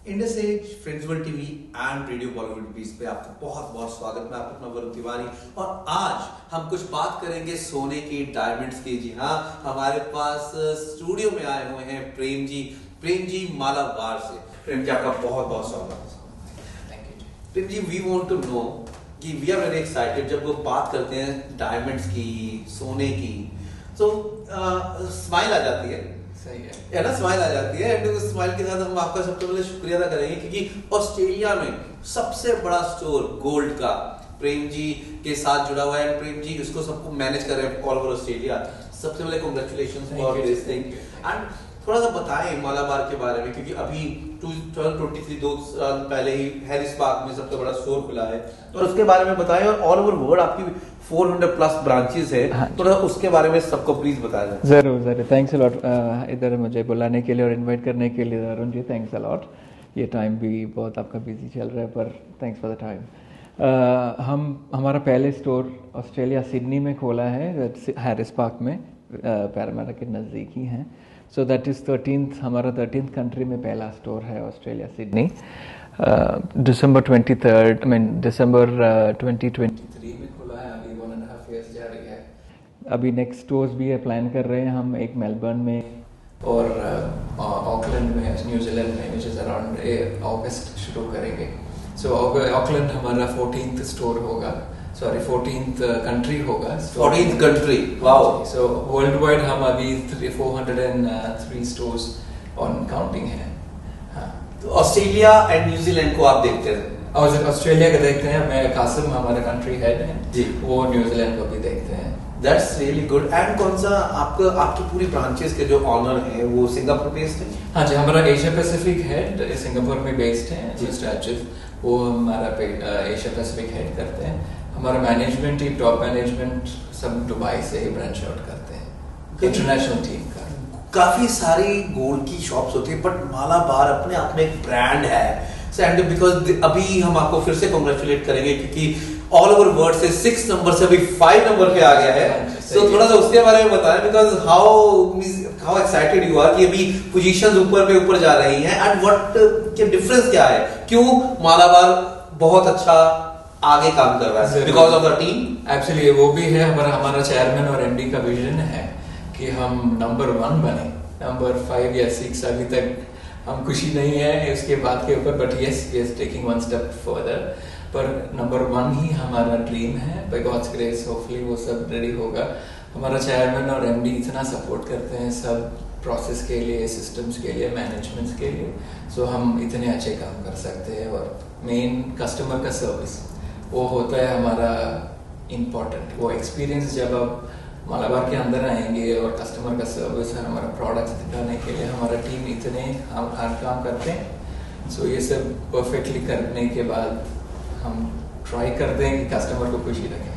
Indus age, friends world TV and radio Bollywood peace पे आपका बहुत बहुत स्वागत। मैं आपका अपना वरुण तिवारी और आज हम कुछ बात करेंगे सोने की, डायमंड्स की। जी हाँ, हमारे पास स्टूडियो में आए हुए हैं प्रेम जी मालाबार से। प्रेम जी, आपका बहुत बहुत स्वागत। Thank you. Prem ji, we want to know कि वी आर वेरी एक्साइटेड जब वो बात करते हैं डायमंड्स की, सोने की, तो स्माइल आ जाती है। सही है ना, स्माइल आ जाती है। एंड उस स्माइल के साथ हम आपका सबसे पहले शुक्रिया अदा करेंगे क्योंकि ऑस्ट्रेलिया में सबसे बड़ा स्टोर गोल्ड का प्रेम जी के साथ जुड़ा हुआ है। एंड प्रेम जी उसको सबको मैनेज कर रहे हैं ऑल ओवर ऑस्ट्रेलिया। सबसे पहले congratulations for this thing. And थोड़ा सा बताएं मालाबार के बारे में, क्योंकि अभी 2023 2 साल पहले ही हैरिस पार्क में सबसे बड़ा स्टोर खुला है, और उसके बारे में बताएं। और ऑल ओवर वर्ल्ड आपकी 400 प्लस ब्रांचेस है, थोड़ा उसके बारे में सबको प्लीज बताया जाए। ज़रूर थैंक्स अ लॉट इधर मुझे बुलाने के लिए और इनवाइट करने के लिए Arun ji, thanks a lot. ये टाइम भी बहुत आपका बिजी चल रहा है, पर थैंक्स फॉर द टाइम। हमारा पहले स्टोर ऑस्ट्रेलिया सिडनी में खोला है, हैरिस पार्क में, पैरामेरा के नज़दीक ही हैं। सो दैट इज़ 13th, हमारा 13th कंट्री में पहला स्टोर है ऑस्ट्रेलिया सिडनी। दिसंबर 2023 में खुला है, अभी 1.5 years जा रही है। अभी नेक्स्ट स्टोर्स भी है, प्लान कर रहे हैं हम, एक मेलबर्न में और ऑकलैंड में, न्यूजीलैंड में, विच इज़ अराउंड अगस्त शुरू करेंगे। सो ऑकलैंड हमारा 14th स्टोर होगा, सॉरी 14th कंट्री होगा। 14th country, wow. So world wide हम अभी 403 स्टोर्स ऑन काउंटिंग है। हाँ, तो ऑस्ट्रेलिया एंड न्यूजीलैंड को आप देखते हैं? और ऑस्ट्रेलिया का देखते हैं, मैं कासिम हमारा कंट्री हेड है जी, वो न्यूजीलैंड को भी देखते हैं। That's really good. एंड कौन सा आपकी पूरी ब्रांचेस के जो ऑनर है वो सिंगापुर बेस्ड है? हाँ जी, हमारा एशिया पैसिफिक हेड सिंगापुर में बेस्ड है, मिस्टर अच्युत, वो हमारा एशिया पैसिफिक हेड करते हैं। हमारा मैनेजमेंट टीम, टॉप मैनेजमेंट सब दुबई से ही ब्रांच आउट करते हैं, इंटरनेशनल टीम का। काफी सारी गोल्ड की शॉप्स होती है, बट मालाबार अपने आप में एक ब्रांड है। एंड बिकॉज अभी हम आपको फिर से कांग्रेचुलेट करेंगे क्योंकि ऑल ओवर वर्ल्ड से 6 नंबर से अभी 5 नंबर पे आ गया है। तो थोड़ा सा उसके बारे में बताएं, because how excited you are कि अभी पोजीशंस ऊपर पे ऊपर जा रही हैं, एंड व्हाट के डिफरेंस क्या है, क्यों मालाबार बहुत अच्छा आगे काम कर रहा है? Because of the team. Actually वो भी है, हमारा चेयरमैन और एमडी का विजन है कि हम नंबर 1 बने। नंबर 5 या 6 अभी तक हम खुशी नहीं है उसके बाद के ऊपर, but yes we are taking 1 step further. पर नंबर 1 ही हमारा ड्रीम है, बाय गॉड्स ग्रेस होपफुली वो सब रेडी होगा। हमारा चेयरमैन और एमडी इतना सपोर्ट करते हैं सब प्रोसेस के लिए, सिस्टम्स के लिए, मैनेजमेंट्स के लिए, सो हम इतने अच्छे काम कर सकते हैं। और मेन कस्टमर का सर्विस वो होता है हमारा इम्पोर्टेंट। वो एक्सपीरियंस जब आप मालाबार के अंदर आएंगे और कस्टमर का सर्विस है, हमारा प्रोडक्ट्स दिखाने के लिए हमारा टीम इतने हम हार्ड काम करते हैं। सो ये सब परफेक्टली करने के बाद हम ट्राई करते हैं कि कस्टमर को खुशी लगे।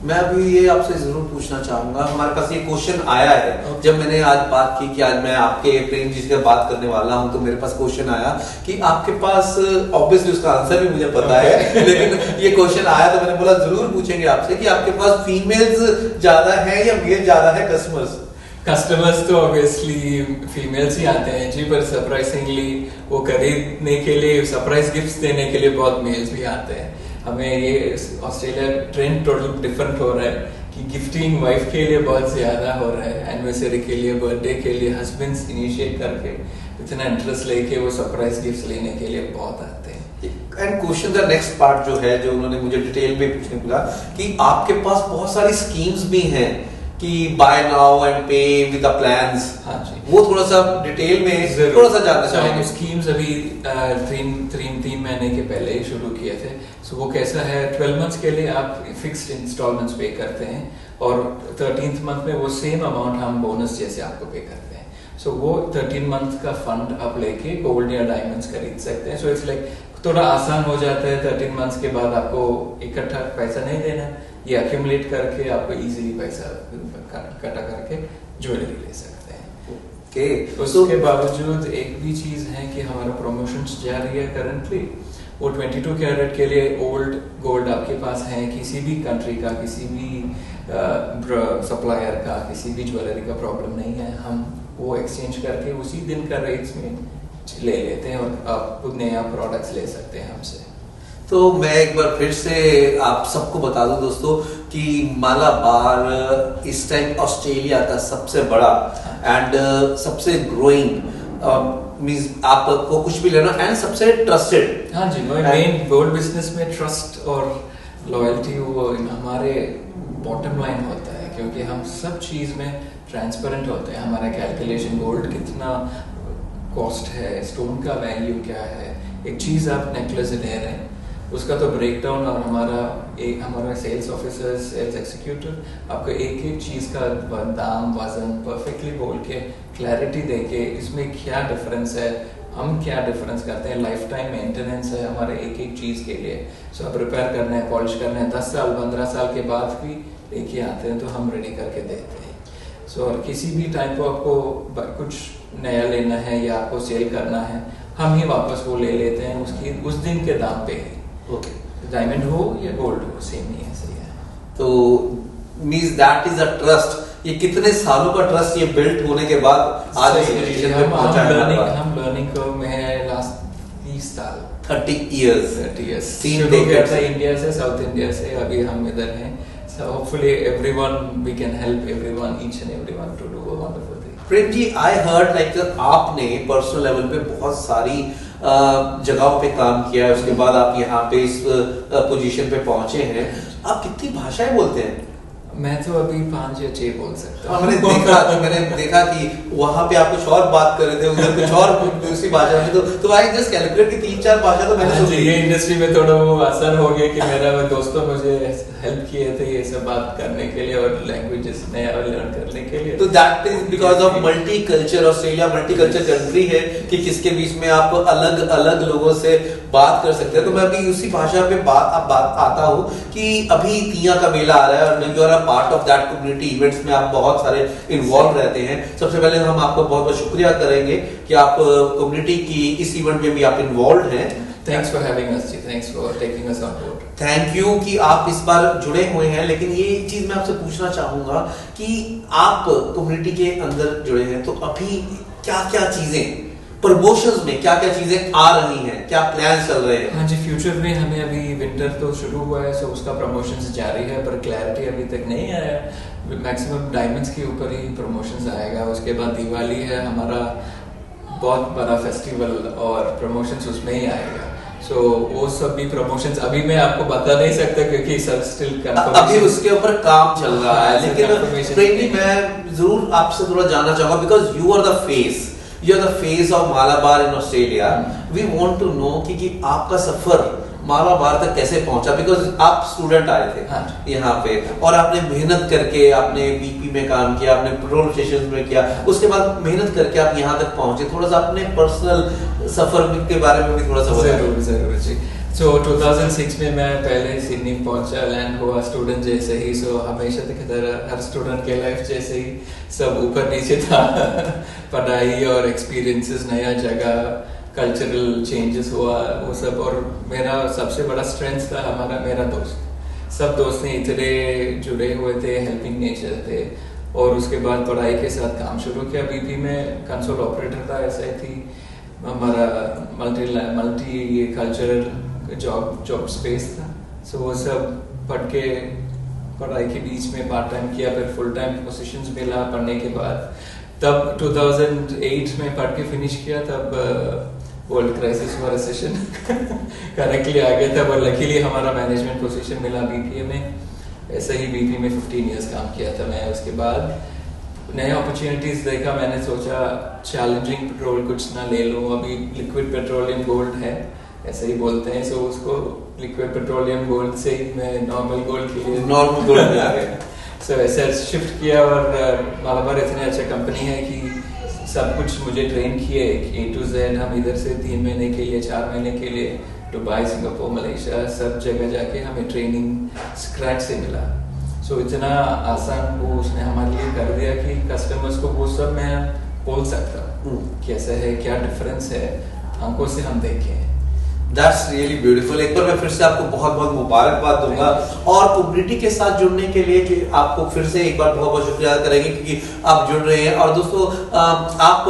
मैं अभी ये आपसे जरूर पूछना चाहूंगा, हमारे पास ये क्वेश्चन आया है जब मैंने आज बात की कि आज मैं आपके प्रेम जी से बात करने वाला हूं, तो मेरे पास क्वेश्चन आया कि आपके पास, ऑब्वियसली उसका आंसर भी मुझे पता है लेकिन ये क्वेश्चन आया तो मैंने बोला जरूर पूछेंगे आपसे कि आपके पास फीमेल्स ज्यादा है या मेल ज्यादा है कस्टमर्स? तो ऑब्वियसली फीमेल्स ही आते हैं जी, पर सरप्राइजिंगली वो खरीदने के लिए, सरप्राइज गिफ्ट्स देने के लिए बहुत मेल्स भी आते हैं। हमें ये ऑस्ट्रेलिया ट्रेंड टोटल डिफरेंट हो रहा है कि गिफ्टिंग वाइफ के लिए बहुत ज्यादा हो रहा है, एनिवर्सरी के लिए, बर्थडे के लिए हस्बैंड्स इनिशिएट करके इतना इंटरेस्ट लेके वो सरप्राइज गिफ्ट्स लेने के लिए बहुत आते हैं। And question the next part जो है, जो उन्होंने मुझे डिटेल में पूछने को बोला कि आपके पास बहुत सारी स्कीम्स भी हैं कि बाय नाउ एंड पे विद द प्लान्स। हाँ जी, वो थोड़ा सा डिटेल में थोड़ा सा जानना चाहेंगे। स्कीम्स अभी 3 महीने के पहले ही शुरू किए थे। सो वो कैसा है, 12 मंथ्स के लिए आप फिक्स्ड इंस्टॉलमेंट्स पे करते हैं और 13th मंथ में वो सेम अमाउंट हम बोनस जैसे आपको पे करते हैं। सो वो 13 मंथ का फंड आप लेके गोल्ड या डायमंड्स खरीद सकते हैं। सो इट्स लाइक थोड़ा आसान हो जाता है। 13 मंथ्स के बाद आपको इकट्ठा पैसा नहीं देना, ये अक्यूमुलेट करके आपको इजीली पैसा कटा करके ज्वेलरी ले सकते हैं। ओके, उसके बावजूद एक भी चीज है कि हमारा प्रमोशंस जारी है करंटली। वो 22 कैरेट के लिए ओल्ड गोल्ड आपके पास है, किसी भी कंट्री का, किसी भी सप्लायर का, किसी भी ज्वेलरी का प्रॉब्लम नहीं है, हम वो एक्सचेंज करके उसी दिन का रेट्स में ले लेते हैं और आप खुद नया प्रोडक्ट्स ले सकते हैं हमसे। तो मैं एक बार फिर से आप सबको बता दूं दोस्तों कि मालाबार इस टाइम ऑस्ट्रेलिया का सबसे बड़ा एंड सबसे ग्रोइंग मींस आपको कुछ भी लेना एंड सबसे ट्रस्टेड। हाँ जी, मेन गोल्ड बिजनेस में ट्रस्ट और लॉयल्टी वो हमारे बॉटम लाइन होता है, क्योंकि हम सब चीज़ में ट्रांसपेरेंट होते हैं। हमारा कैलकुलेशन गोल्ड कितना कॉस्ट है, स्टोन का वैल्यू क्या है, एक चीज़ आप नेकलेस ले रहे हैं उसका तो ब्रेकडाउन, और हमारा सेल्स ऑफिसर, सेल्स एग्जीक्यूटिव आपको एक एक चीज़ का दाम वजन परफेक्टली बोल के क्लैरिटी दे के इसमें क्या डिफरेंस है, हम क्या डिफरेंस करते हैं, लाइफ टाइम मेंटेनेंस है हमारे एक एक चीज़ के लिए। सो आप रिपेयर करना है, पॉलिश करना है, 10 साल 15 साल के बाद भी लेके आते हैं तो हम रेडी करके देते हैं। सो और किसी भी टाइम को आपको कुछ नया लेना है या आपको सेल करना है, हम ही वापस वो ले लेते हैं उसकी उस दिन के दाम पे ही। ओके, डायमंड हो या गोल्ड हो, सेम ही है, सही है। तो means that is a trust. ये कितने सालों का ट्रस्ट ये बिल्ट होने के बाद आज इस पोजीशन पे पहुंचा है। हम लर्निंग कर्व में है लास्ट 30 साल, 30 इयर्स शुरू किया था इंडिया से, साउथ इंडिया से, अभी हम इधर हैं। So hopefully everyone we can help everyone, each and everyone to do a wonderful thing. Prem ji, I heard like आपने पर्सनल लेवल पे बहुत सारी जगहों पे काम किया है, उसके बाद आप यहाँ पे इस पोजीशन पे पहुंचे हैं। आप कितनी भाषाएं बोलते हैं? मैं तो अभी 5 या 6 बोल सकता हूँ। मैंने देखा कि वहाँ पे आप कुछ और बात कर रहे थे, उधर कुछ और दूसरी भाषा में, तो आई जस्ट कैलकुलेट की 3-4 भाषा तो मैंने सुनी। ये इंडस्ट्री में थोड़ा वो असर हो गया कि मेरा दोस्तों मुझे हेल्प किए थे ये सब बात करने के लिए और लैंग्वेजेस नया लर्न करने के लिए। तो that is because of multi culture. Australia multi culture country है कि किसके बीच में आप अलग अलग लोगों से बात कर सकते हैं। तो मैं अभी उसी भाषा पे बात आता हूँ कि अभी तिया का मेला आ रहा है और you are a part of that community events में आप बहुत सारे इन्वॉल्व रहते हैं। सबसे पहले हम आपको बहुत बहुत शुक्रिया करेंगे कि आप कम्युनिटी की इस इवेंट में भी आप इन्वॉल्व हैं। Thanks for having us ji, thanks for taking us on board. Thank you कि आप इस बार जुड़े हुए हैं। लेकिन ये चीज मैं आपसे पूछना चाहूंगा कि आप कम्युनिटी के अंदर जुड़े हैं तो अभी क्या क्या चीजें प्रमोशंस में क्या क्या चीजें आ रही हैं, क्या प्लान चल रहे हैं? हाँ जी, फ्यूचर में हमें अभी विंटर तो शुरू हुआ है, सो उसका प्रमोशंस जारी है, पर क्लैरिटी अभी तक नहीं आया। मैक्सिमम डायमंड्स के ऊपर ही प्रमोशंस आएगा। उसके बाद दिवाली है हमारा बहुत बड़ा फेस्टिवल और प्रमोशंस उसमें ही आएगा। सो वो सब भी प्रमोशंस अभी मैं आपको बता नहीं सकता क्योंकि सब स्टिल अभी उसके ऊपर काम चल रहा है। लेकिन प्रेमी, मैं जरूर आपसे थोड़ा जानना चाहूंगा because you are the face, you are the face of Malabar in Australia. We want to know कि आपका सफर मालाबार तक कैसे पहुंचा, बिकॉज आप स्टूडेंट आए थे यहाँ पे और आपने मेहनत करके आपने बीपी में काम किया, आपने पेट्रोल स्टेशन में किया, उसके बाद मेहनत करके आप यहाँ तक पहुंचे। थोड़ा सा अपने पर्सनल सफर के बारे में भी थोड़ा सा जरूर जी। सो 2006 में मैं पहले सिडनी पहुंचा, लैंड हुआ स्टूडेंट जैसे ही। सो हमेशा की तरह हर स्टूडेंट के लाइफ जैसे ही सब ऊपर नीचे था पढ़ाई और एक्सपीरियंसेस, नया जगह, कल्चरल चेंजेस हुआ वो सब। और मेरा सबसे बड़ा स्ट्रेंथ था मेरा दोस्त। सब दोस्त ने इतने जुड़े हुए थे, हेल्पिंग नेचर थे। और उसके बाद पढ़ाई के साथ काम शुरू किया। बीपी में कंसोल ऑपरेटर था, ऐसा ही थी हमारा मल्टी कल्चरल जॉब स्पेस था। सो वो सब पढ़ के पढ़ाई के बीच में पार्ट टाइम किया, फिर फुल टाइम पोजीशंस मिला पढ़ने के बाद। तब 2008 में पढ़ के फिनिश किया, तब वर्ल्ड क्राइसिस हुआ, रिसेशन करेक्टली आ गया था। और लकीली हमारा मैनेजमेंट पोजीशन मिला बीपीए में। ऐसे ही बीपी में 15 इयर्स काम किया था मैं। उसके बाद नए अपॉर्चुनिटीज देखा, मैंने सोचा चैलेंजिंग पेट्रोल कुछ ना ले लूं। अभी लिक्विड पेट्रोलियम गोल्ड है, ऐसे ही बोलते हैं। सो उसको लिक्विड पेट्रोलियम गोल्ड से ही मैं नॉर्मल गोल्ड के लिए नॉर्मल गोल्ड में आ गया। सो ऐसे शिफ्ट किया। और मालाबार इतनी अच्छी कंपनी है कि सब कुछ मुझे ट्रेन किए A to Z। हम इधर से 3 महीने के लिए 4 महीने के लिए दुबई, सिंगापुर, मलेशिया सब जगह जाके हमें ट्रेनिंग स्क्रैच से मिला। सो इतना आसान वो उसने हमारे लिए कर दिया कि कस्टमर्स को वो सब मैं बोल सकता हूँ कैसे है, क्या डिफरेंस है, आंखों से हम देखें। That's really beautiful। एक बार मैं फिर से आपको बहुत बहुत मुबारकबाद दूंगा और कम्युनिटी के साथ जुड़ने के लिए कि आपको फिर से एक बार बहुत बहुत शुक्रिया करेंगे क्योंकि आप जुड़ रहे हैं। और दोस्तों आप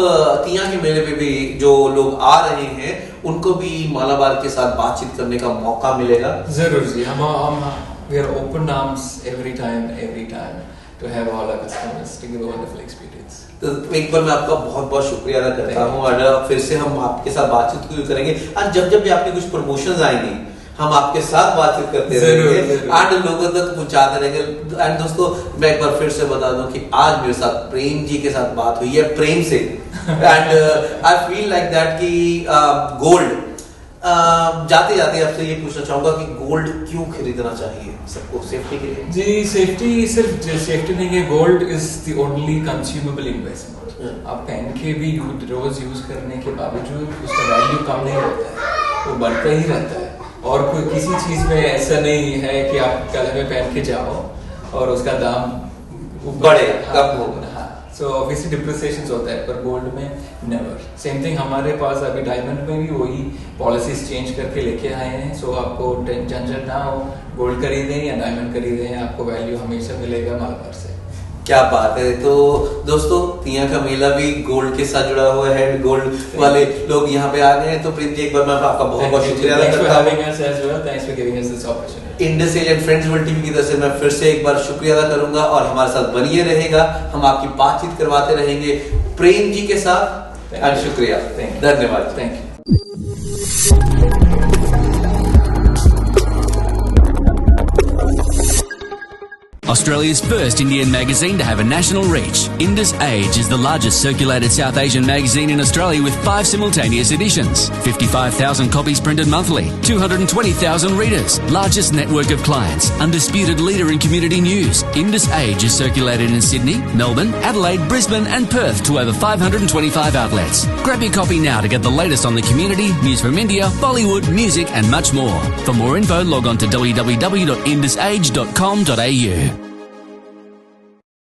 तिया के मेले पे भी जो लोग आ रहे हैं उनको भी मालाबार के साथ बातचीत करने का मौका मिलेगा। जरूर जी, हम we are open arms every time to have all our customers to give a wonderful experience। तो एक बार मैं आपका बहुत बहुत शुक्रिया अदा करता हूँ और फिर से हम आपके साथ बातचीत करेंगे। और जब भी आपके कुछ प्रमोशंस आएंगी हम आपके साथ बातचीत करते रहेंगे एंड लोगों तक पहुंचाते रहेंगे। एंड दोस्तों मैं एक बार फिर से बता दूं कि आज मेरे साथ प्रेम जी के साथ बात हुई है, प्रेम से। And I feel like that कि गोल्ड जाते जाते आपसे ये पूछना चाहूंगा कि गोल्ड क्यों खरीदना चाहिए सबको? सेफ्टी के लिए जी, सेफ्टी सिर्फ सेफ्टी नहीं है, gold is the only consumable investment. आप पहन के भी रोज यूज करने के बावजूद उसका वैल्यू कम नहीं होता है, वो बढ़ता ही रहता है। और कोई किसी चीज में ऐसा नहीं है कि आप गले में पहन के जाओ और उसका दाम बढ़े कम होगा। सो ऑब्वियसली डिप्रिसिएशन होता है, पर गोल्ड में नेवर। सेम थिंग हमारे पास अभी डायमंड में भी वही पॉलिसीज चेंज करके लेके आए हैं। सो आपको झंझट ना हो, गोल्ड खरीदें या डायमंड खरीदें, आपको वैल्यू हमेशा मिलेगा मालाबार से। क्या बात है। तो दोस्तों तिया का मेला भी गोल्ड के साथ जुड़ा हुआ है, गोल्ड वाले लोग यहाँ पे आ गए हैं। तो प्रीत जी एक बार मैं आपका बहुत बहुत शुक्रिया अदा करता हूँ। Indus age and friends world TV की तरफ से मैं फिर से एक बार शुक्रिया अदा करूंगा और हमारे साथ बनिए रहेगा, हम आपकी बातचीत करवाते रहेंगे प्रेम जी के साथ। शुक्रिया, धन्यवाद, thank you. Australia's first Indian magazine to have a national reach, Indus Age is the largest circulated South Asian magazine in Australia with 5 simultaneous editions, 55,000 copies printed monthly, 220,000 readers, largest network of clients, undisputed leader in community news. Indus Age is circulated in Sydney, Melbourne, Adelaide, Brisbane and Perth to over 525 outlets. Grab your copy now to get the latest on the community, news from India, Bollywood, music and much more. For more info, log on to www.indusage.com.au.